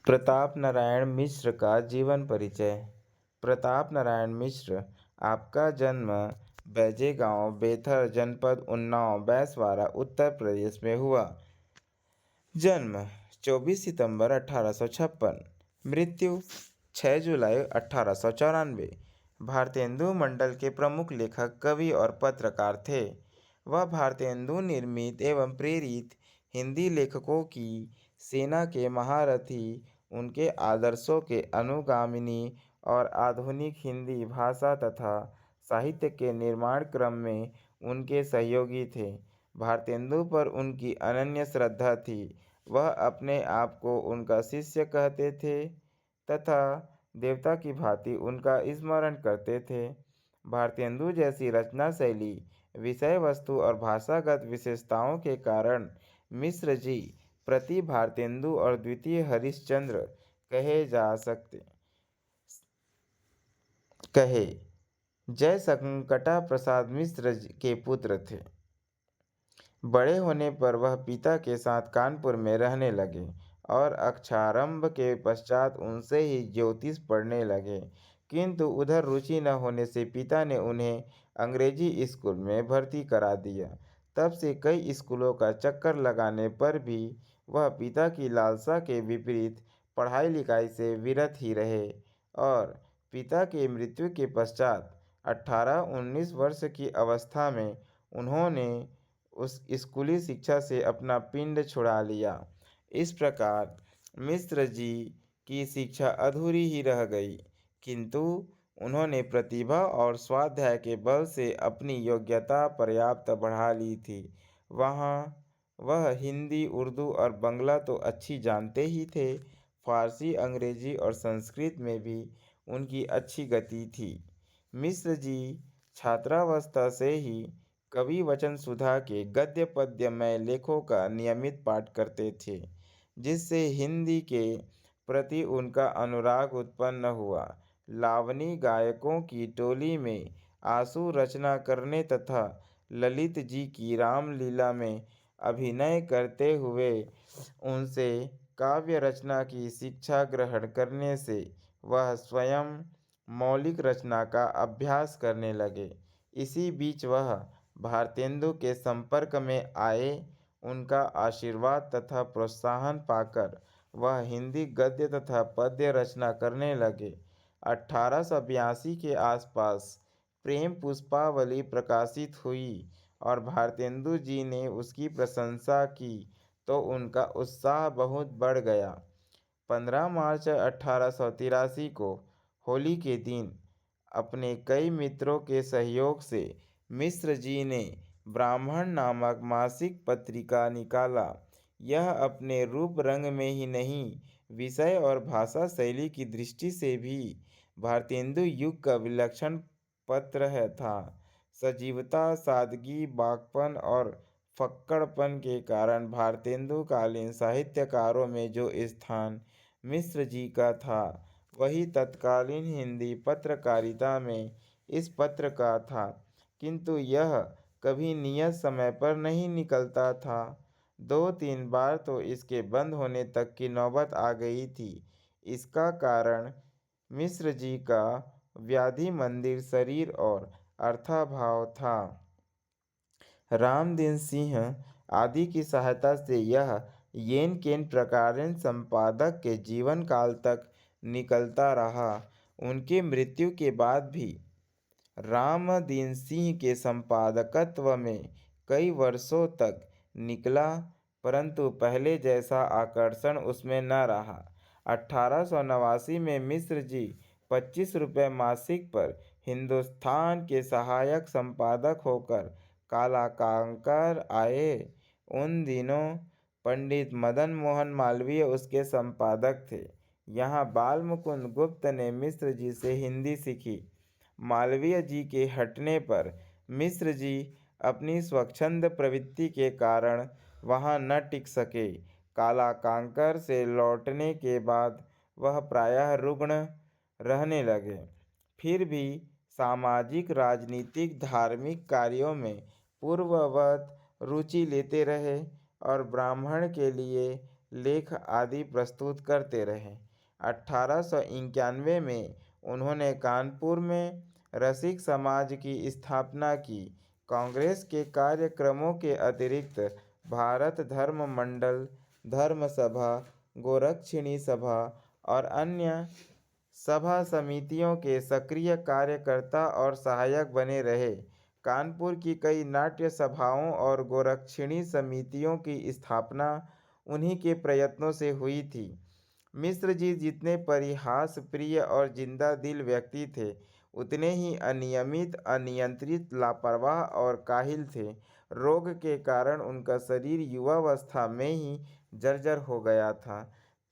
प्रताप नारायण मिश्र का जीवन परिचय। प्रताप नारायण मिश्र, आपका जन्म बैजे गांव, बेथर, जनपद उन्नाव, बैसवाड़ा, उत्तर प्रदेश में हुआ। जन्म 24 सितंबर 1856, मृत्यु 6 जुलाई 1894। भारतेंदु मंडल के प्रमुख लेखक, कवि और पत्रकार थे। वह भारतेंदु निर्मित एवं प्रेरित हिंदी लेखकों की सेना के महारथी, उनके आदर्शों के अनुगामिनी और आधुनिक हिंदी भाषा तथा साहित्य के निर्माण क्रम में उनके सहयोगी थे। भारतेंदु पर उनकी अनन्य श्रद्धा थी। वह अपने आप को उनका शिष्य कहते थे तथा देवता की भांति उनका स्मरण करते थे। भारतेंदु जैसी रचना शैली, विषय वस्तु और भाषागत विशेषताओं के कारण मिश्र जी प्रति भारतेंदु और द्वितीय हरिश्चंद्र कहे जा सकते। जय संकटा प्रसाद मिश्र के पुत्र थे। बड़े होने पर वह पिता के साथ कानपुर में रहने लगे और अक्षरारंभ के पश्चात उनसे ही ज्योतिष पढ़ने लगे, किंतु उधर रुचि न होने से पिता ने उन्हें अंग्रेजी स्कूल में भर्ती करा दिया। तब से कई स्कूलों का चक्कर लगाने पर भी वह पिता की लालसा के विपरीत पढ़ाई लिखाई से विरत ही रहे और पिता की मृत्यु के पश्चात 18-19 वर्ष की अवस्था में उन्होंने उस स्कूली शिक्षा से अपना पिंड छुड़ा लिया। इस प्रकार मिश्र जी की शिक्षा अधूरी ही रह गई, किंतु उन्होंने प्रतिभा और स्वाध्याय के बल से अपनी योग्यता पर्याप्त बढ़ा ली थी। वह हिंदी, उर्दू और बंगला तो अच्छी जानते ही थे, फारसी, अंग्रेजी और संस्कृत में भी उनकी अच्छी गति थी। मिश्र जी छात्रावस्था से ही कवि वचन सुधा के गद्य पद्यमय लेखों का नियमित पाठ करते थे, जिससे हिंदी के प्रति उनका अनुराग उत्पन्न हुआ। लावनी गायकों की टोली में आशु रचना करने तथा ललित जी की रामलीला में अभिनय करते हुए उनसे काव्य रचना की शिक्षा ग्रहण करने से वह स्वयं मौलिक रचना का अभ्यास करने लगे। इसी बीच वह भारतेंदु के संपर्क में आए। उनका आशीर्वाद तथा प्रोत्साहन पाकर वह हिंदी गद्य तथा पद्य रचना करने लगे। 1882 के आसपास प्रेम पुष्पावली प्रकाशित हुई और भारतेंदु जी ने उसकी प्रशंसा की तो उनका उत्साह बहुत बढ़ गया। 15 मार्च 1883 को होली के दिन अपने कई मित्रों के सहयोग से मिश्र जी ने ब्राह्मण नामक मासिक पत्रिका निकाला। यह अपने रूप रंग में ही नहीं, विषय और भाषा शैली की दृष्टि से भी भारतेंदु युग का विलक्षण पत्र था। सजीवता, सादगी, बाकपन और फक्कड़पन के कारण भारतेंदु कालीन साहित्यकारों में जो स्थान मिश्र जी का था, वही तत्कालीन हिंदी पत्रकारिता में इस पत्र का था, किंतु यह कभी नियत समय पर नहीं निकलता था। 2-3 बार तो इसके बंद होने तक की नौबत आ गई थी। इसका कारण मिश्र जी का व्याधि मंदिर शरीर और अर्थाभाव था। रामदीन सिंह आदि की सहायता से यह येन केन प्रकारण संपादक के जीवन काल तक निकलता रहा। उनकी मृत्यु के बाद भी रामदीन सिंह के संपादकत्व में कई वर्षों तक निकला, परंतु पहले जैसा आकर्षण उसमें न रहा। 1889 में मिश्र जी 25 रुपये मासिक पर हिंदुस्तान के सहायक संपादक होकर काला कांकर आए। उन दिनों पंडित मदन मोहन मालवीय उसके संपादक थे। यहाँ बाल मुकुंद गुप्त ने मिश्र जी से हिंदी सीखी। मालवीय जी के हटने पर मिश्र जी अपनी स्वच्छंद प्रवृत्ति के कारण वहाँ न टिक सके। काला कांकर से लौटने के बाद वह प्रायः रुग्ण रहने लगे। फिर भी सामाजिक, राजनीतिक, धार्मिक कार्यों में पूर्ववत रुचि लेते रहे और ब्राह्मण के लिए लेख आदि प्रस्तुत करते रहे। 1891 में उन्होंने कानपुर में रसिक समाज की स्थापना की। कांग्रेस के कार्यक्रमों के अतिरिक्त भारत धर्म मंडल, धर्म सभा, गोरक्षिणी सभा और अन्य सभा समितियों के सक्रिय कार्यकर्ता और सहायक बने रहे। कानपुर की कई नाट्य सभाओं और गोरक्षिणी समितियों की स्थापना उन्हीं के प्रयत्नों से हुई थी। मिश्र जी जितने परिहास प्रिय और जिंदा दिल व्यक्ति थे, उतने ही अनियमित, अनियंत्रित, लापरवाह और काहिल थे। रोग के कारण उनका शरीर युवावस्था में ही जर्जर हो गया था,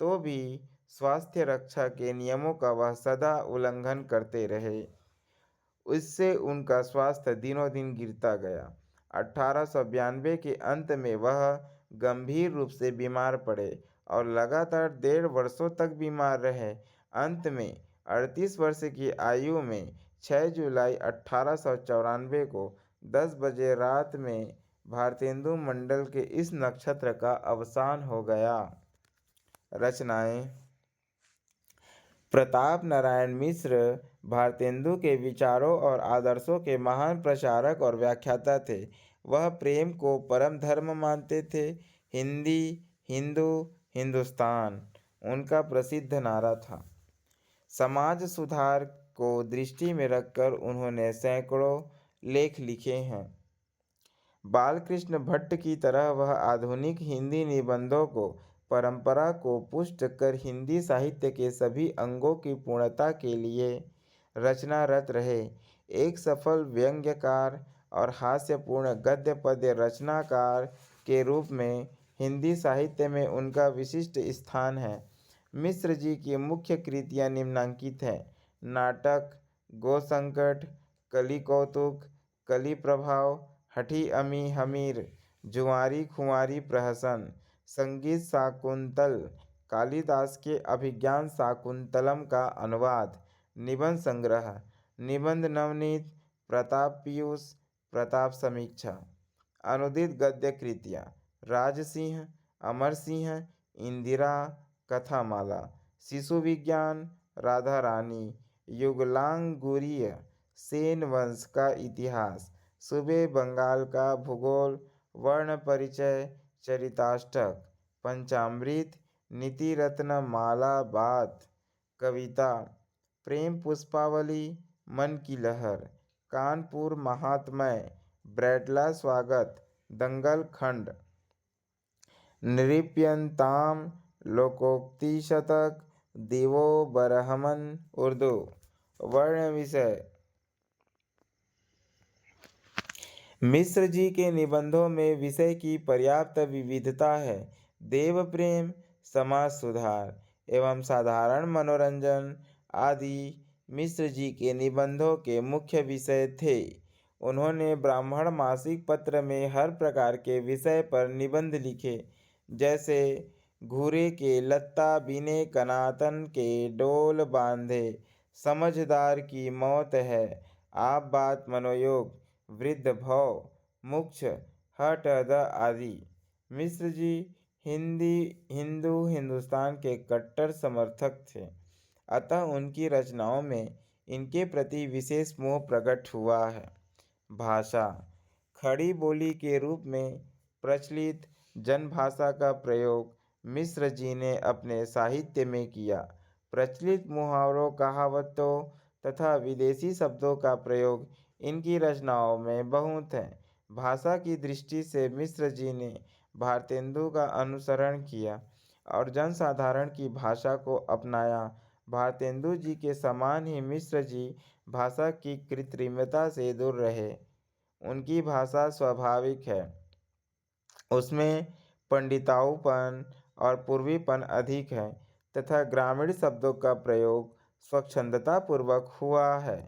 तो भी स्वास्थ्य रक्षा के नियमों का वह सदा उल्लंघन करते रहे। इससे उनका स्वास्थ्य दिनों दिन गिरता गया। 1892 के अंत में वह गंभीर रूप से बीमार पड़े और लगातार 1.5 वर्षों तक बीमार रहे। अंत में 38 वर्ष की आयु में 6 जुलाई 1894 को 10 बजे रात में भारतेंदु मंडल के इस नक्षत्र का अवसान हो गया। रचनाएं: प्रताप नारायण मिश्र भारतेंदु के विचारों और आदर्शों के महान प्रचारक और व्याख्याता थे। वह प्रेम को परम धर्म मानते थे। हिंदी, हिंदू, हिंदुस्तान उनका प्रसिद्ध नारा था। समाज सुधार को दृष्टि में रखकर उन्होंने सैकड़ों लेख लिखे हैं। बालकृष्ण भट्ट की तरह वह आधुनिक हिंदी निबंधों को, परंपरा को पुष्ट कर हिंदी साहित्य के सभी अंगों की पूर्णता के लिए रचनारत रहे। एक सफल व्यंग्यकार और हास्यपूर्ण गद्य पद्य रचनाकार के रूप में हिंदी साहित्य में उनका विशिष्ट स्थान है। मिश्र जी की मुख्य कृतियाँ निम्नांकित हैं: नाटक गोसंकट, कलि कौतुक, कलि प्रभाव, हठी अमी हमीर, जुआरी खुआरी प्रहसन, संगीत शाकुंतल, कालिदास के अभिज्ञान शाकुंतलम का अनुवाद, निबंध संग्रह, निबंध नवनीत, प्रताप पीयूष, प्रताप समीक्षा। अनुदित गद्य कृतियाँ: राजसिंह, अमर सिंह, इंदिरा, कथामाला, शिशु विज्ञान, राधा रानी, युगलांगुरीय, सेन वंश का इतिहास, सूबे बंगाल का भूगोल, वर्ण परिचय, चरिताष्टक, पंचामृत, नीति रत्न माला बात, कविता, प्रेम पुष्पावली, मन की लहर, कानपुर महात्मय, ब्रैडला स्वागत, दंगल खंड, नृत्यंताम, लोकोक्ति शतक, देवो बरहमन उर्दू। वर्ण विषय: मिश्र जी के निबंधों में विषय की पर्याप्त विविधता है। देव प्रेम, समाज सुधार एवं साधारण मनोरंजन आदि मिश्र जी के निबंधों के मुख्य विषय थे। उन्होंने ब्राह्मण मासिक पत्र में हर प्रकार के विषय पर निबंध लिखे, जैसे घूरे के लत्ता बिने कनातन के डोल बांधे, समझदार की मौत है, आप बात मनोयोग, वृद्ध भव, मुक्ष, हठ अद आदि। मिश्र जी हिंदू हिंदुस्तान के कट्टर समर्थक थे, अतः उनकी रचनाओं में इनके प्रति विशेष मोह प्रकट हुआ है। भाषा: खड़ी बोली के रूप में प्रचलित जनभाषा का प्रयोग मिश्र जी ने अपने साहित्य में किया। प्रचलित मुहावरों, कहावतों तथा विदेशी शब्दों का प्रयोग इनकी रचनाओं में बहुत है। भाषा की दृष्टि से मिश्र जी ने भारतेंदु का अनुसरण किया और जनसाधारण की भाषा को अपनाया। भारतेंदु जी के समान ही मिश्र जी भाषा की कृत्रिमता से दूर रहे। उनकी भाषा स्वाभाविक है, उसमें पंडिताऊपन और पूर्वीपन अधिक है तथा ग्रामीण शब्दों का प्रयोग स्वच्छंदतापूर्वक हुआ है।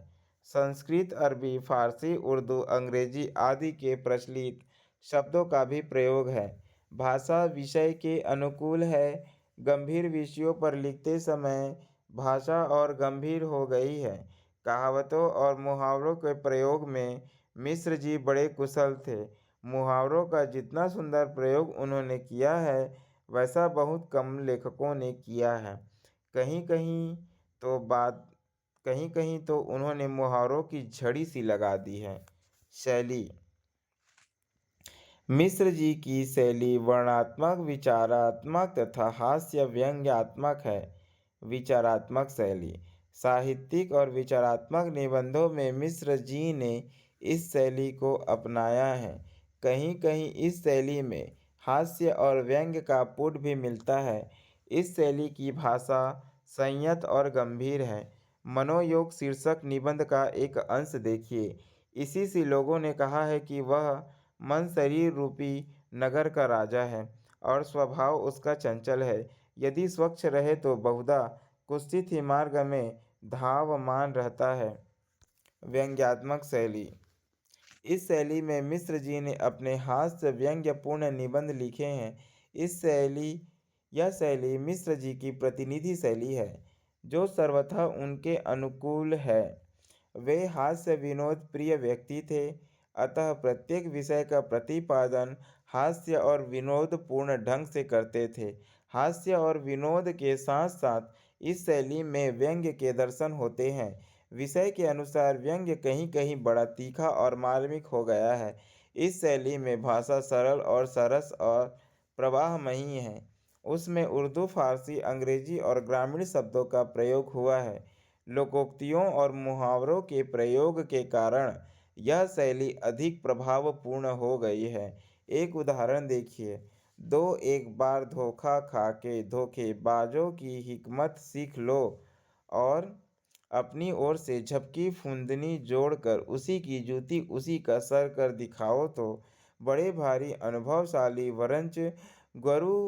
संस्कृत, अरबी, फारसी, उर्दू, अंग्रेजी आदि के प्रचलित शब्दों का भी प्रयोग है। भाषा विषय के अनुकूल है। गंभीर विषयों पर लिखते समय भाषा और गंभीर हो गई है। कहावतों और मुहावरों के प्रयोग में मिश्र जी बड़े कुशल थे। मुहावरों का जितना सुंदर प्रयोग उन्होंने किया है, वैसा बहुत कम लेखकों ने किया है। कहीं कहीं तो बात कहीं कहीं तो उन्होंने मुहावरों की झड़ी सी लगा दी है। शैली। मिश्र जी की शैली वर्णनात्मक, विचारात्मक तथा हास्य व्यंग्यात्मक है। विचारात्मक शैली। साहित्यिक और विचारात्मक निबंधों में मिश्र जी ने इस शैली को अपनाया है। कहीं कहीं इस शैली में हास्य और व्यंग्य का पुट भी मिलता है। इस शैली की भाषा संयत और गंभीर है। मनोयोग शीर्षक निबंध का एक अंश देखिए। इसी से लोगों ने कहा है कि वह मन शरीर रूपी नगर का राजा है और स्वभाव उसका चंचल है। यदि स्वच्छ रहे तो बहुधा कुत्सित ही मार्ग में धावमान रहता है। व्यंग्यात्मक शैली। इस शैली में मिश्र जी ने अपने हास्य व्यंग्यपूर्ण निबंध लिखे हैं। यह शैली मिश्र जी की प्रतिनिधि शैली है, जो सर्वथा उनके अनुकूल है। वे हास्य विनोद प्रिय व्यक्ति थे, अतः प्रत्येक विषय का प्रतिपादन हास्य और विनोदपूर्ण ढंग से करते थे। हास्य और विनोद के साथ साथ इस शैली में व्यंग्य के दर्शन होते हैं। विषय के अनुसार व्यंग्य कहीं कहीं बड़ा तीखा और मार्मिक हो गया है। इस शैली में भाषा सरल और सरस और प्रवाहमयी है। उसमें उर्दू, फारसी, अंग्रेजी और ग्रामीण शब्दों का प्रयोग हुआ है। लोकोक्तियों और मुहावरों के प्रयोग के कारण यह शैली अधिक प्रभावपूर्ण हो गई है। एक उदाहरण देखिए। दो एक बार धोखा खा के धोखेबाजों की हिकमत सीख लो और अपनी ओर से झपकी फुदनी जोड़कर उसी की जूती उसी का सर कर दिखाओ तो बड़े भारी अनुभवशाली वरंच गुरु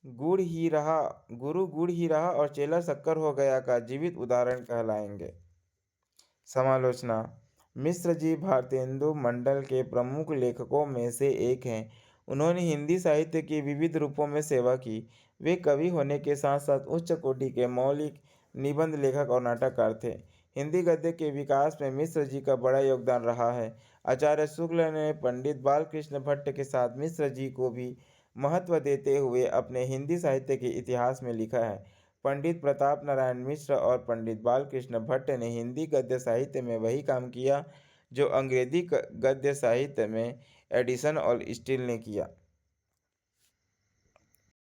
गुरु गुड़ ही रहा और चेला शक्कर हो गया का जीवित उदाहरण कहलाएंगे। समालोचना। मिश्र जी भारतेंदु मंडल के प्रमुख लेखकों में से एक हैं। उन्होंने हिंदी साहित्य के विविध रूपों में सेवा की। वे कवि होने के साथ साथ उच्च कोटि के मौलिक निबंध लेखक और नाटककार थे। हिंदी गद्य के विकास में मिश्र जी का बड़ा योगदान रहा है। आचार्य शुक्ल ने पंडित बालकृष्ण भट्ट के साथ मिश्र जी को भी महत्व देते हुए अपने हिंदी साहित्य के इतिहास में लिखा है। पंडित प्रताप नारायण मिश्र और पंडित बालकृष्ण भट्ट ने हिंदी गद्य साहित्य में वही काम किया जो अंग्रेजी गद्य साहित्य में एडिसन और स्टील ने किया।